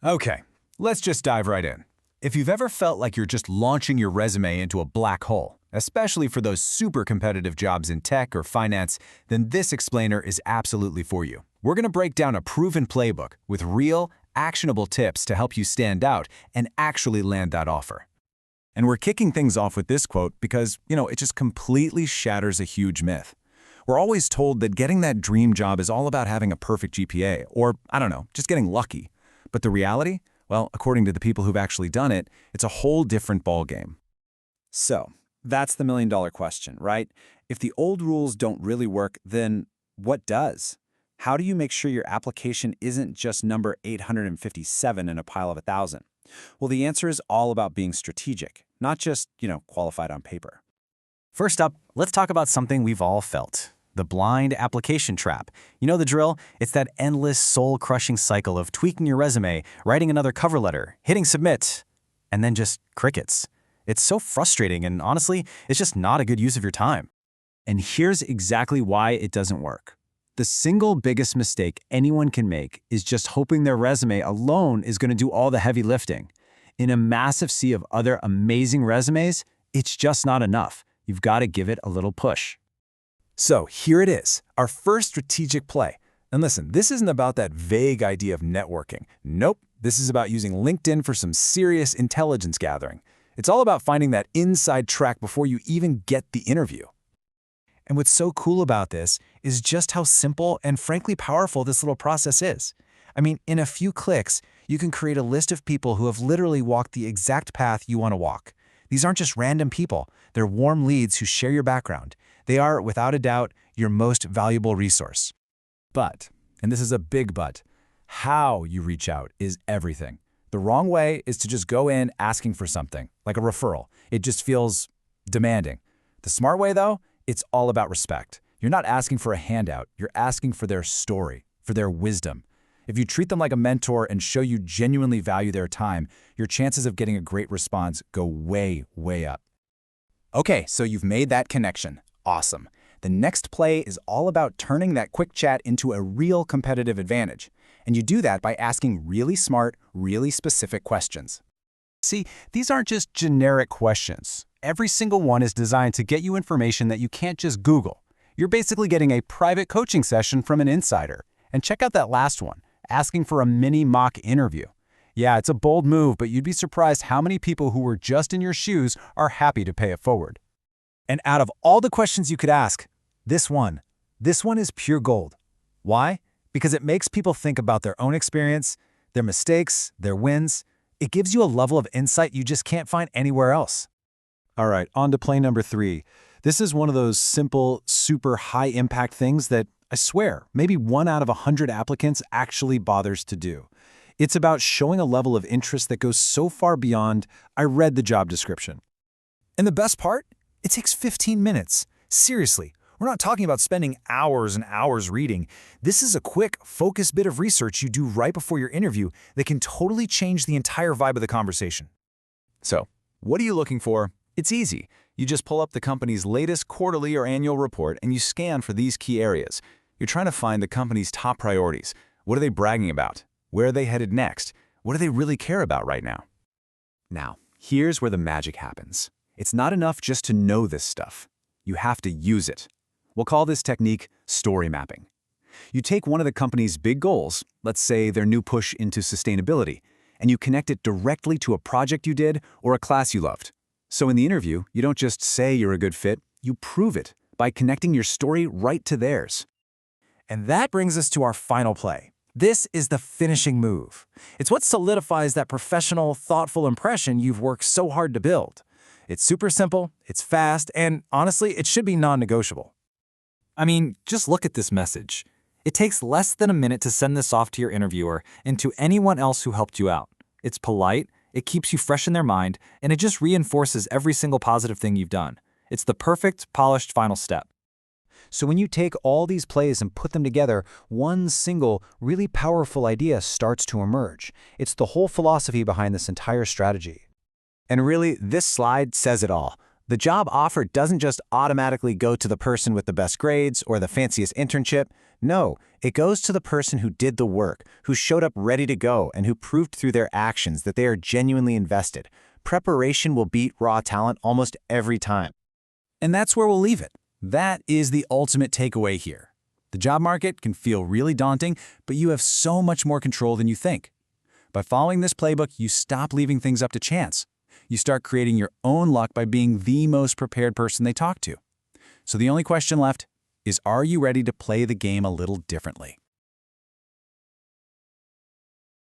Okay, let's just dive right in. If you've ever felt like you're just launching your resume into a black hole, especially for those super competitive jobs in tech or finance, then this explainer is absolutely for you. We're going to break down a proven playbook with real, actionable tips to help you stand out and actually land that offer. And we're kicking things off with this quote because, it just completely shatters a huge myth. We're always told that getting that dream job is all about having a perfect GPA or, just getting lucky. But the reality? Well, according to the people who've actually done it, it's a whole different ballgame. So, that's the million-dollar question, right? If the old rules don't really work, then what does? How do you make sure your application isn't just number 857 in a pile of 1,000? Well, the answer is all about being strategic, not just, qualified on paper. First up, let's talk about something we've all felt. The blind application trap. You know the drill? It's that endless, soul-crushing cycle of tweaking your resume, writing another cover letter, hitting submit, and then just crickets. It's so frustrating, and honestly, it's just not a good use of your time. And here's exactly why it doesn't work. The single biggest mistake anyone can make is just hoping their resume alone is going to do all the heavy lifting. In a massive sea of other amazing resumes, it's just not enough. You've got to give it a little push. So here it is, our first strategic play. And listen, this isn't about that vague idea of networking. Nope, this is about using LinkedIn for some serious intelligence gathering. It's all about finding that inside track before you even get the interview. And what's so cool about this is just how simple and frankly powerful this little process is. I mean, in a few clicks, you can create a list of people who have literally walked the exact path you want to walk. These aren't just random people. They're warm leads who share your background. They are, without a doubt, your most valuable resource. But, and this is a big but, how you reach out is everything. The wrong way is to just go in asking for something, like a referral. It just feels demanding. The smart way, though, it's all about respect. You're not asking for a handout. You're asking for their story, for their wisdom. If you treat them like a mentor and show you genuinely value their time, your chances of getting a great response go way, way up. Okay, so you've made that connection. Awesome. The next play is all about turning that quick chat into a real competitive advantage. And you do that by asking really smart, really specific questions. See, these aren't just generic questions. Every single one is designed to get you information that you can't just Google. You're basically getting a private coaching session from an insider. And check out that last one, asking for a mini mock interview. Yeah, it's a bold move, but you'd be surprised how many people who were just in your shoes are happy to pay it forward. And out of all the questions you could ask, this one is pure gold. Why? Because it makes people think about their own experience, their mistakes, their wins. It gives you a level of insight you just can't find anywhere else. All right, on to play number 3. This is one of those simple, super high-impact things that, I swear, maybe 1 out of 100 applicants actually bothers to do. It's about showing a level of interest that goes so far beyond, I read the job description. And the best part? It takes 15 minutes. Seriously, we're not talking about spending hours and hours reading. This is a quick, focused bit of research you do right before your interview that can totally change the entire vibe of the conversation. So, what are you looking for? It's easy. You just pull up the company's latest quarterly or annual report and you scan for these key areas. You're trying to find the company's top priorities. What are they bragging about? Where are they headed next? What do they really care about right now? Now, here's where the magic happens. It's not enough just to know this stuff. You have to use it. We'll call this technique story mapping. You take one of the company's big goals, let's say their new push into sustainability, and you connect it directly to a project you did or a class you loved. So in the interview, you don't just say you're a good fit, you prove it by connecting your story right to theirs. And that brings us to our final play. This is the finishing move. It's what solidifies that professional, thoughtful impression you've worked so hard to build. It's super simple, it's fast, and honestly, it should be non-negotiable. I mean, just look at this message. It takes less than a minute to send this off to your interviewer and to anyone else who helped you out. It's polite, it keeps you fresh in their mind, and it just reinforces every single positive thing you've done. It's the perfect, polished final step. So when you take all these plays and put them together, one single, really powerful idea starts to emerge. It's the whole philosophy behind this entire strategy. And really, this slide says it all. The job offer doesn't just automatically go to the person with the best grades or the fanciest internship. No, it goes to the person who did the work, who showed up ready to go, and who proved through their actions that they are genuinely invested. Preparation will beat raw talent almost every time. And that's where we'll leave it. That is the ultimate takeaway here. The job market can feel really daunting, but you have so much more control than you think. By following this playbook, you stop leaving things up to chance. You start creating your own luck by being the most prepared person they talk to. So the only question left is, are you ready to play the game a little differently?